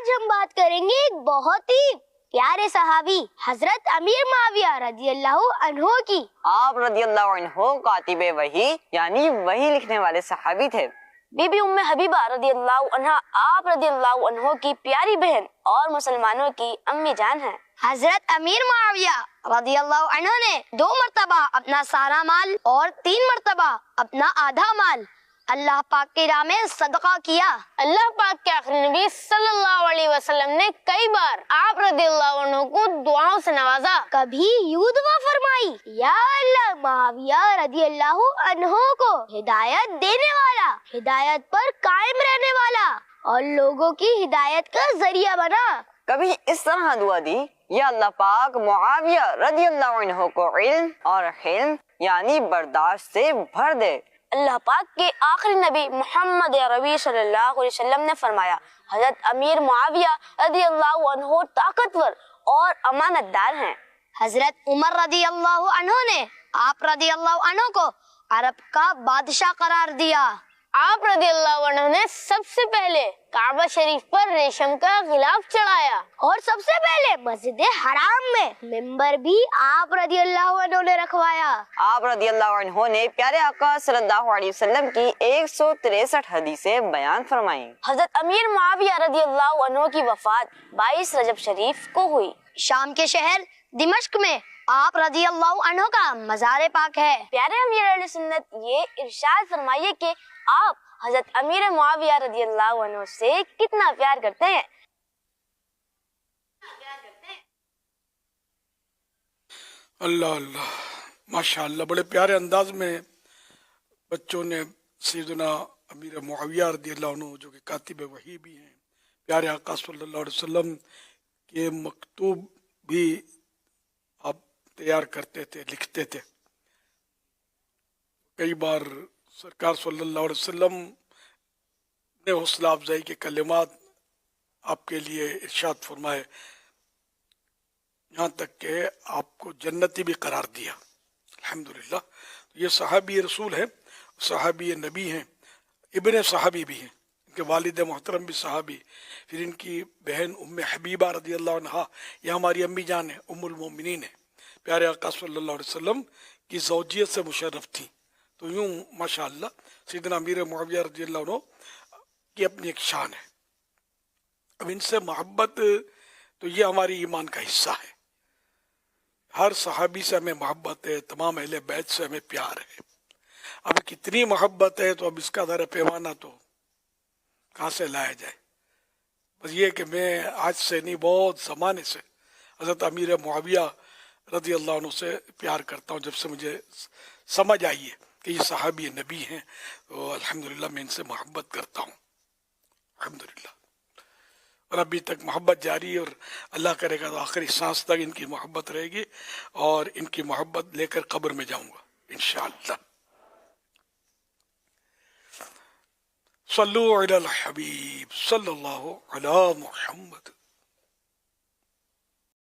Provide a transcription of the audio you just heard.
آج ہم بات کریں گے ایک بہت ہی پیارے صحابی حضرت امیر معاویہ رضی اللہ عنہ کی۔ آپ رضی اللہ عنہ کاتب وحی یعنی وحی لکھنے والے صحابی تھے۔ بی بی ام حبیبہ رضی اللہ عنہ آپ رضی اللہ عنہ کی پیاری بہن اور مسلمانوں کی امی جان ہیں۔ حضرت امیر معاویہ رضی اللہ عنہ نے 2 مرتبہ اپنا سارا مال اور 3 مرتبہ اپنا آدھا مال اللہ پاک کی راہ میں صدقہ کیا۔ اللہ پاک کے آخری نبی صلی اللہ علیہ وسلم نے کئی بار آپ رضی اللہ عنہ کو دعاؤں سے نوازا۔ کبھی یوں دعا فرمائی، یا اللہ معاویہ رضی اللہ عنہ کو ہدایت دینے والا، ہدایت پر قائم رہنے والا اور لوگوں کی ہدایت کا ذریعہ بنا۔ کبھی اس طرح دعا دی، یا اللہ پاک معاویہ رضی اللہ عنہ کو علم اور حلم یعنی برداشت سے بھر دے۔ اللہ پاک کے آخری نبی محمد عربی صلی اللہ علیہ وسلم نے فرمایا، حضرت امیر معاویہ رضی اللہ عنہ طاقتور اور امانت دار ہیں۔ حضرت عمر رضی اللہ عنہ نے آپ رضی اللہ عنہ کو عرب کا بادشاہ قرار دیا۔ آپ رضی اللہ عنہ نے سب سے پہلے کعبہ شریف پر ریشم کا غلاف چڑھایا اور سب سے پہلے مسجد حرام میں ممبر بھی آپ رضی اللہ عنہ نے رکھوایا۔ آپ رضی اللہ عنہ نے پیارے آقا صلی اللہ علیہ وسلم کی 163 حدیثیں بیان فرمائیں۔ حضرت امیر معاویہ رضی اللہ عنہ کی وفات 22 رجب شریف کو ہوئی۔ شام کے شہر دمشق میں آپ رضی اللہ عنہ کا مزار پاک ہے۔ پیارے امیر اہل سنت یہ ارشاد فرمائیے کہ آپ حضرت امیر معاویہ رضی اللہ عنہ سے کتنا پیار کرتے ہیں۔ اللہ اللہ، ماشاء اللہ، بڑے پیارے انداز میں بچوں نے سیدنا امیر معاویہ رضی اللہ عنہ جو کہ کاتب وحی بھی ہیں، پیارے آقا صلی اللہ علیہ وسلم کے مکتوب بھی آپ تیار کرتے تھے، لکھتے تھے۔ کئی بار سرکار صلی اللہ علیہ وسلم نے حوصلہ افزائی کے کلمات آپ کے لیے ارشاد فرمائے، یہاں تک کہ آپ کو جنتی بھی قرار دیا۔ الحمدللہ، یہ صحابی رسول ہیں، صحابی نبی ہیں، ابن صحابی بھی ہیں، ان کے والد محترم بھی صحابی، پھر ان کی بہن ام حبیبہ رضی اللہ عنہا، یہ ہماری امی جان ہیں، ام المومنین ہیں، پیارے آقا صلی اللہ علیہ وسلم کی زوجیت سے مشرف تھیں۔ تو یوں ماشاءاللہ سیدنا امیر معاویہ رضی اللہ عنہ کی اپنی ایک شان ہے۔ اب ان سے محبت تو یہ ہماری ایمان کا حصہ ہے، ہر صحابی سے ہمیں محبت ہے، تمام اہل بیت سے ہمیں پیار ہے۔ اب کتنی محبت ہے تو اب اس کا ذرا پیمانہ تو کہاں سے لایا جائے۔ بس یہ کہ میں آج سے نہیں، بہت زمانے سے حضرت امیر معاویہ رضی اللہ عنہ سے پیار کرتا ہوں، جب سے مجھے سمجھ آئی ہے کہ یہ صحابی نبی ہیں، تو الحمدللہ میں ان سے محبت کرتا ہوں، الحمدللہ، اور ابھی تک محبت جاری ہے، اور اللہ کرے گا تو آخری سانس تک ان کی محبت رہے گی، اور ان کی محبت لے کر قبر میں جاؤں گا انشاءاللہ۔ صلو علی الحبیب صلی اللہ علی محمد۔